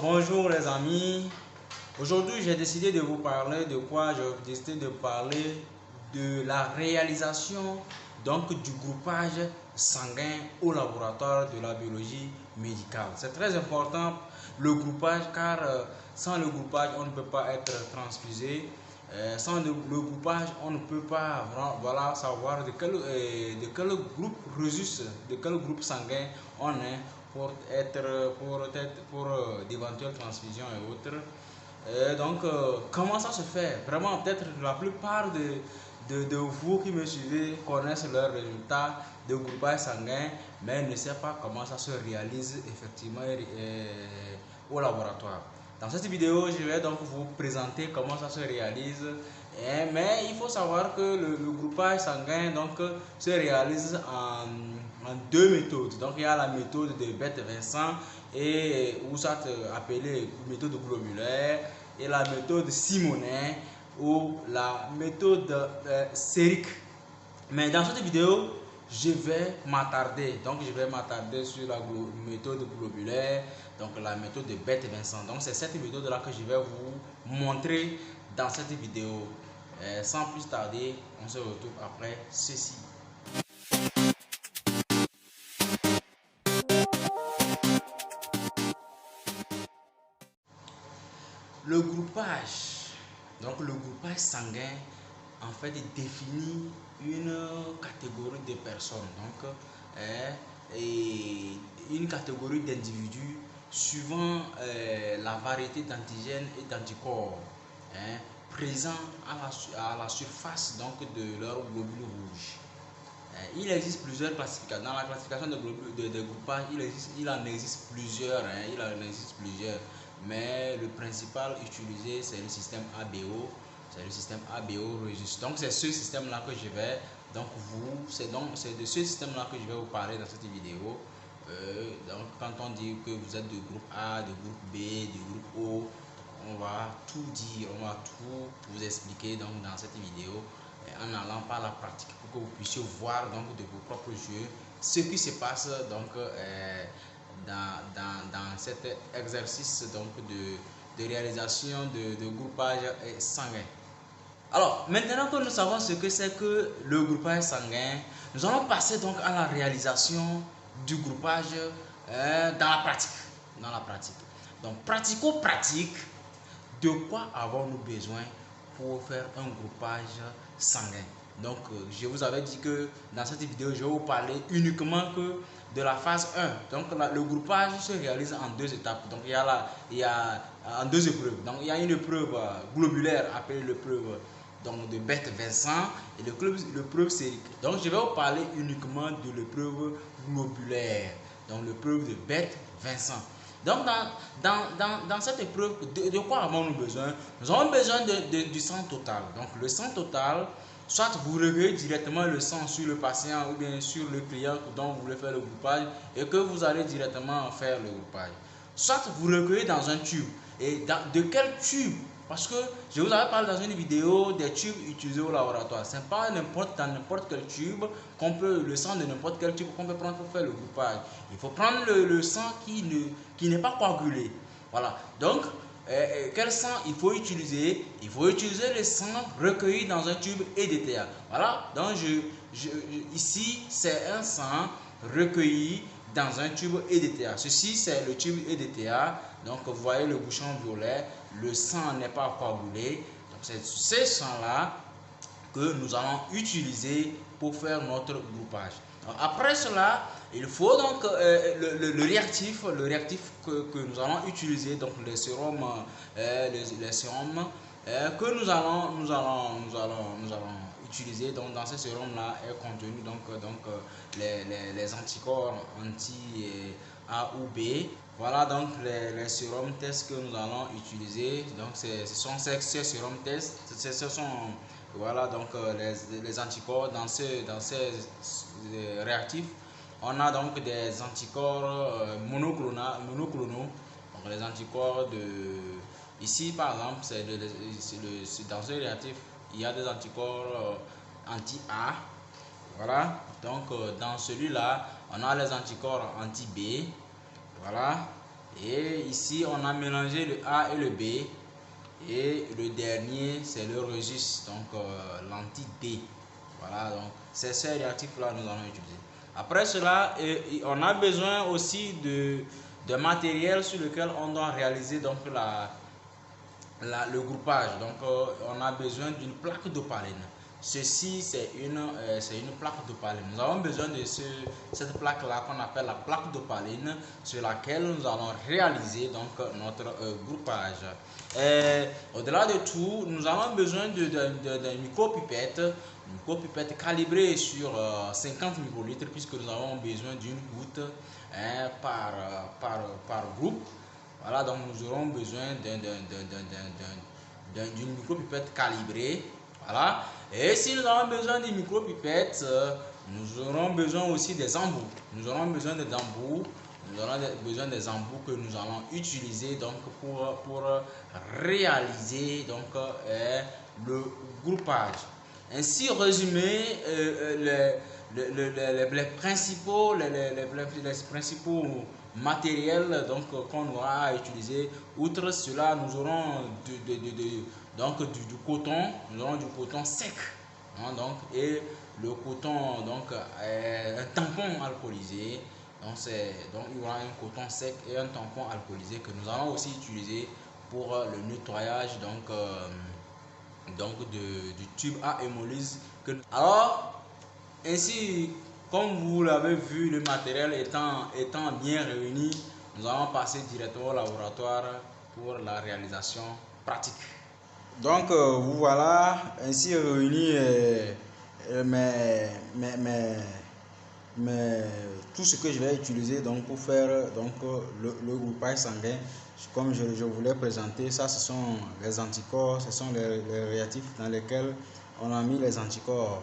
Bonjour les amis. Aujourd'hui, j'ai décidé de vous parler de quoi? J'ai décidé de parler de la réalisation du groupage sanguin au laboratoire de la biologie médicale. C'est très important le groupage car sans le groupage, on ne peut pas être transfusé. Sans le groupage, on ne peut pas savoir de quel groupe registre, de quel groupe sanguin on est pour d'éventuelles transfusions et autres. Comment ça se fait? Vraiment, peut-être la plupart de vous qui me suivez connaissent leurs résultats de groupage sanguin, mais ne savent pas comment ça se réalise effectivement au laboratoire. Dans cette vidéo, je vais donc vous présenter comment ça se réalise. Mais il faut savoir que le groupage sanguin se réalise en deux méthodes. Donc, il y a la méthode de Bette-Vincent ou ça appelée méthode globulaire, et la méthode Simonet ou la méthode sérique. Mais dans cette vidéo, je vais m'attarder sur la méthode globulaire, donc la méthode de Bette-Vincent. Donc c'est cette méthode là que je vais vous montrer dans cette vidéo. Sans plus tarder, on se retrouve après ceci. Le groupage, le groupage sanguin en fait définit une catégorie de personnes, et une catégorie d'individus suivant la variété d'antigènes et d'anticorps présents à la surface de leur globule rouge. Il existe plusieurs classifications. Dans la classification de groupage, il en existe plusieurs. Mais le principal utilisé, c'est le système ABO. C'est le système ABO registre. Donc, c'est ce système-là que je vais c'est de ce système-là que je vais vous parler dans cette vidéo. Quand on dit que vous êtes du groupe A, du groupe B, du groupe O, on va tout dire, on va tout vous expliquer dans cette vidéo, en allant par la pratique pour que vous puissiez voir de vos propres yeux ce qui se passe dans cet exercice de réalisation de groupage sanguin. Alors, maintenant que nous savons ce que c'est que le groupage sanguin, nous allons passer à la réalisation du groupage dans la pratique. Donc, pratico-pratique, de quoi avons-nous besoin pour faire un groupage sanguin? Donc, je vous avais dit que dans cette vidéo, je vais vous parler uniquement que de la phase 1. Donc, le groupage se réalise en deux étapes. Donc, il y a en deux épreuves. Donc, il y a une épreuve globulaire appelée l'épreuve de Bette-Vincent et l'épreuve sérique. Donc, je vais vous parler uniquement de l'épreuve globulaire. Donc, l'épreuve de Bette-Vincent. Donc, dans cette épreuve, de quoi avons-nous besoin? Nous avons besoin du sang total. Donc, le sang total, soit vous recueillez directement le sang sur le patient ou bien sur le client dont vous voulez faire le groupage et que vous allez directement faire le groupage. Soit vous recueillez dans un tube. Et de quel tube? Parce que je vous avais parlé dans une vidéo des tubes utilisés au laboratoire. Ce n'est pas dans n'importe quel tube le sang de n'importe quel tube qu'on peut prendre pour faire le groupage. Il faut prendre le sang qui n'est pas coagulé. Voilà. Donc, quel sang il faut utiliser? Il faut utiliser le sang recueilli dans un tube EDTA. Voilà. Donc, ici, c'est un sang recueilli dans un tube EDTA. Ceci, c'est le tube EDTA. Donc, vous voyez le bouchon violet. Le sang n'est pas coagulé. Donc, c'est ce sang-là que nous allons utiliser pour faire notre groupage. Donc, après cela, il faut le réactif que nous allons utiliser, donc les sérums, que nous allons utiliser. Donc, dans ces sérums là est contenu les anticorps anti-A ou B. Voilà donc les sérums tests que nous allons utiliser. Donc, ce sont ces sérums tests. Ce sont voilà donc les anticorps dans ces réactifs. On a donc des anticorps monoclonaux. Donc, les anticorps ici par exemple, dans ce réactif, il y a des anticorps anti-A. Voilà. Donc, dans celui-là, on a les anticorps anti-B. Voilà. Et ici, on a mélangé le A et le B. Et le dernier, c'est le registre, donc l'anti-D. Voilà, donc c'est ces réactifs-là nous allons utiliser. Après cela, on a besoin aussi de matériel sur lequel on doit réaliser donc le groupage. Donc on a besoin d'une plaque d'opaline. Ceci c'est une plaque d'opaline. Nous avons besoin de cette plaque là qu'on appelle la plaque d'opaline, sur laquelle nous allons réaliser donc notre groupage. Au-delà de tout, nous avons besoin d'une micro-pipette calibrée sur 50 microlitres, puisque nous avons besoin d'une goutte par groupe. Voilà, donc nous aurons besoin d'une micro-pipette calibrée. Voilà. Et si nous avons besoin d'une micro-pipette, nous aurons besoin aussi des embouts. Nous aurons besoin des embouts. Nous aurons besoin des embouts que nous allons utiliser donc pour réaliser donc le groupage. Ainsi résumé, les principaux matériels donc qu'on aura à utiliser. Outre cela, nous aurons du coton, nous aurons du coton sec, hein, donc, et le coton, donc un tampon alcoolisé. Donc il y aura un coton sec et un tampon alcoolisé que nous allons aussi utiliser pour le nettoyage du tube à hémolyse. Alors, ainsi, comme vous l'avez vu, le matériel étant bien réuni, nous allons passer directement au laboratoire pour la réalisation pratique. Donc, vous voilà ainsi réuni tout ce que je vais utiliser donc, pour faire donc, le groupage sanguin. Comme je voulais présenter, ça ce sont les anticorps, ce sont les réactifs dans lesquels on a mis les anticorps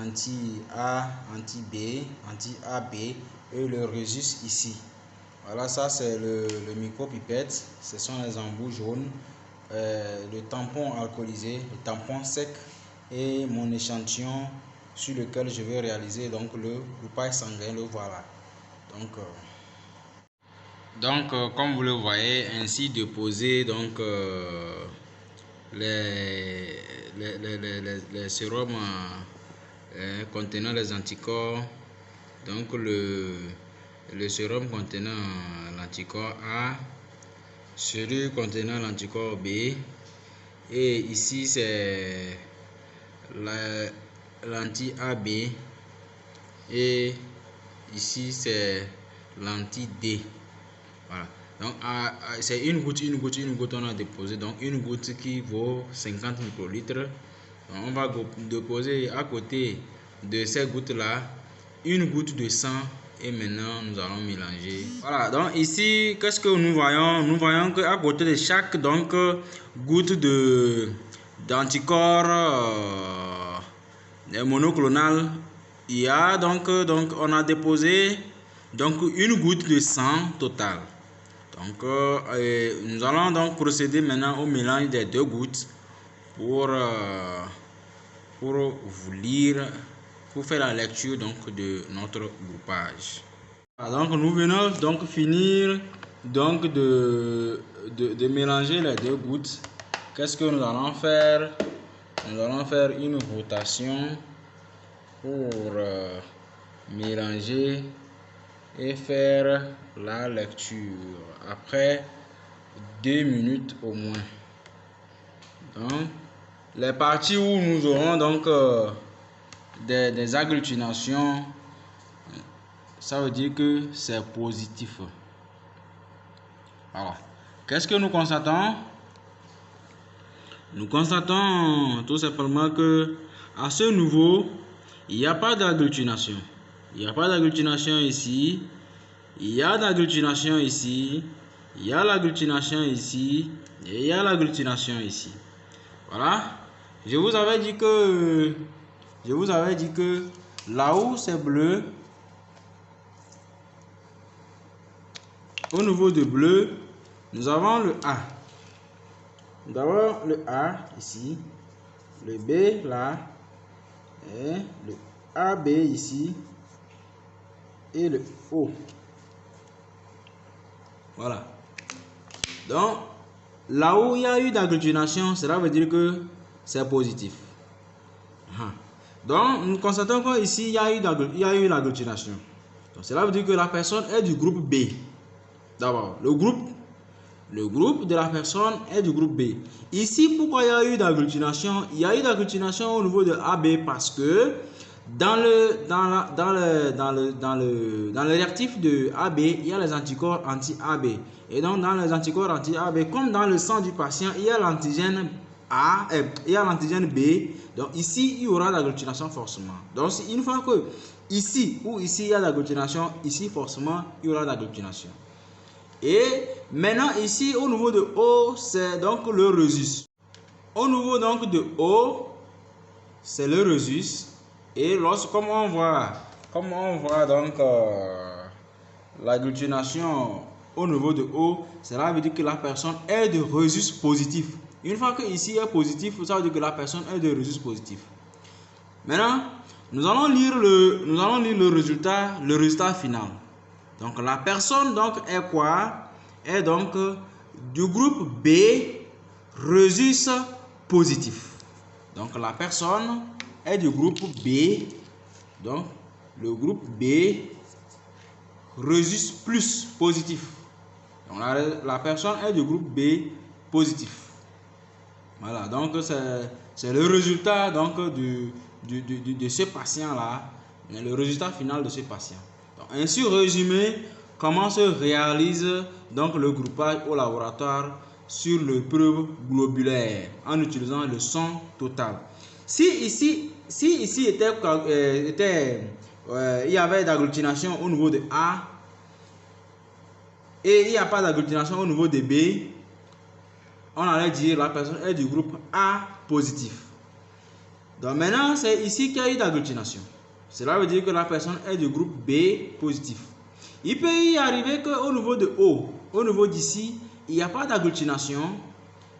anti-A, anti-B, anti-AB et le registre ici. Voilà, ça c'est le micro-pipette, ce sont les embouts jaunes, le tampon alcoolisé, le tampon sec et mon échantillon sur lequel je vais réaliser donc le groupage sanguin, le voilà. Donc comme vous le voyez, ainsi déposer donc les sérums contenant les anticorps, donc le sérum contenant l'anticorps A, celui contenant l'anticorps B, et ici c'est l'anti-AB et ici c'est l'anti-D. Voilà. Donc c'est une goutte on a déposé, donc une goutte qui vaut 50 microlitres. Donc, on va déposer à côté de ces gouttes là une goutte de sang et maintenant nous allons mélanger. Voilà, donc ici qu'est-ce que nous voyons? Nous voyons qu'à côté de chaque donc goutte d'anticorps monoclonal, il y a donc on a déposé donc une goutte de sang total. Donc nous allons donc procéder maintenant au mélange des deux gouttes pour vous lire, pour faire la lecture donc de notre groupage. Donc nous venons donc finir donc de mélanger les deux gouttes. Qu'est-ce que nous allons faire? Nous allons faire une rotation pour mélanger et faire la lecture après 2 minutes au moins. Donc les parties où nous aurons donc des agglutinations, ça veut dire que c'est positif. Voilà. Qu'est-ce que nous constatons? Nous constatons tout simplement que à ce niveau, il n'y a pas d'agglutination. Il n'y a pas d'agglutination ici. Il y a l'agglutination ici. Il y a l'agglutination ici. Et il y a l'agglutination ici. Voilà. Je vous avais dit que là où c'est bleu, au niveau de bleu, nous avons le A. Nous avons le A ici, le B là, et le AB ici, et le O. Voilà. Donc, là où il y a eu d'agglutination, cela veut dire que c'est positif. Donc, nous constatons qu'ici, il y a eu l'agglutination. Donc, cela veut dire que la personne est du groupe B. D'abord, le groupe de la personne est du groupe B. Ici, pourquoi il y a eu d'agglutination? Il y a eu d'agglutination au niveau de AB parce que dans le réactif de AB, il y a les anticorps anti-AB. Et donc, dans les anticorps anti-AB, comme dans le sang du patient, il y a l'antigène A, il y a l'antigène B. Donc, ici, il y aura d'agglutination forcément. Donc, une fois que ici ou ici, il y a d'agglutination, ici, forcément, il y aura d'agglutination. Et maintenant, ici, au niveau de O, c'est donc le rhésus. Au niveau donc de O, c'est le rhésus. Et comme on voit donc l'agglutination au niveau de O, cela veut dire que la personne est de rhésus positif. Une fois que ici est positif, ça veut dire que la personne est de rhésus positif. Maintenant, nous allons lire le résultat final. Donc la personne donc est quoi? Est donc du groupe B, rhésus positif. Donc la personne est du groupe B, donc le groupe B, rhésus plus positif. Donc la personne est du groupe B positif. Voilà, donc c'est le résultat donc de ce patient là, le résultat final de ce patient. Donc, ainsi résumé, comment se réalise donc le groupage au laboratoire sur l'épreuve globulaire en utilisant le son total. Si ici il y avait d'agglutination au niveau de A et il n'y a pas d'agglutination au niveau de B, on allait dire la personne est du groupe A positif. Donc maintenant, c'est ici qu'il y a eu d'agglutination. Cela veut dire que la personne est du groupe B positif. Il peut y arriver qu'au niveau de O, au niveau d'ici, il n'y a pas d'agglutination.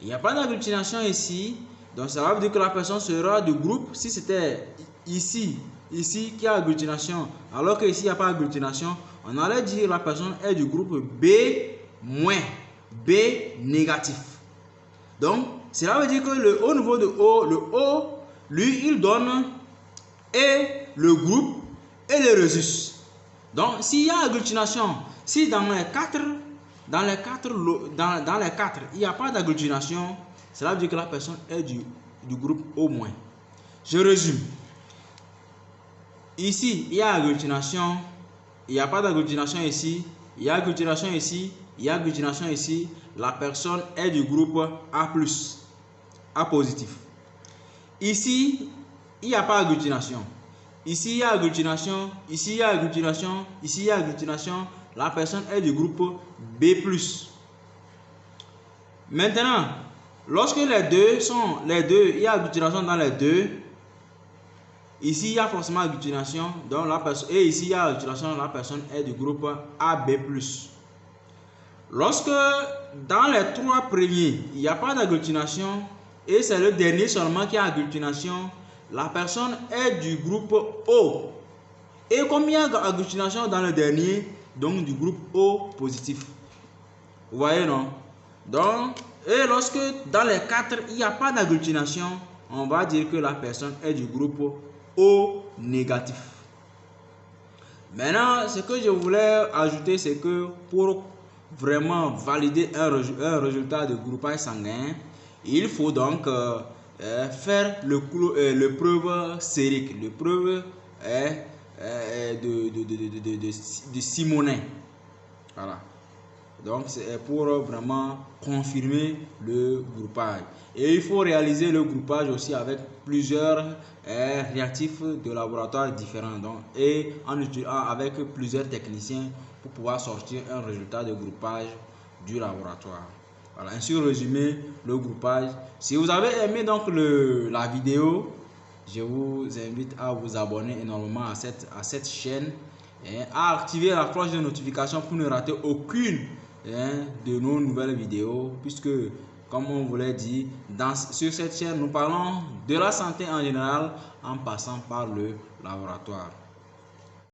Il n'y a pas d'agglutination ici. Donc ça veut dire que la personne sera du groupe, si c'était ici qu'il y a agglutination, alors qu'ici il n'y a pas d'agglutination, on allait dire que la personne est du groupe B moins, B négatif. Donc, cela veut dire que au niveau de O, le O, lui, il donne et le groupe et le rhésus. Donc, s'il y a agglutination, si dans les quatre, il n'y a pas d'agglutination, cela veut dire que la personne est du groupe O-. Je résume. Ici, il y a agglutination, il n'y a pas d'agglutination ici, il y a agglutination ici, il y a agglutination ici. La personne est du groupe A+, A positif. Ici, il n'y a pas agglutination. Ici, il y a agglutination. Ici, il y a agglutination. Ici, il y a agglutination. La personne est du groupe B+. Maintenant, lorsque il y a agglutination dans les deux, ici, il y a forcément agglutination. Donc, et ici, il y a agglutination. La personne est du groupe AB+. Lorsque dans les trois premiers, il n'y a pas d'agglutination et c'est le dernier seulement qui a agglutination, la personne est du groupe O. Et comme il y a agglutination dans le dernier, donc du groupe O positif. Vous voyez, non? Donc, et lorsque dans les quatre, il n'y a pas d'agglutination, on va dire que la personne est du groupe O négatif. Maintenant, ce que je voulais ajouter, c'est que pour vraiment valider un résultat de groupage sanguin, il faut donc faire l'épreuve sérique, l'épreuve de Simonet. Voilà. Donc c'est pour vraiment confirmer le groupage. Et il faut réaliser le groupage aussi avec plusieurs réactifs de laboratoire différents. Donc, et avec plusieurs techniciens pour pouvoir sortir un résultat de groupage du laboratoire. Voilà, ainsi résumé le groupage. Si vous avez aimé donc la vidéo, je vous invite à vous abonner énormément à cette chaîne et à activer la cloche de notification pour ne rater aucune de nos nouvelles vidéos, puisque comme on vous l'a dit, sur cette chaîne nous parlons de la santé en général en passant par le laboratoire.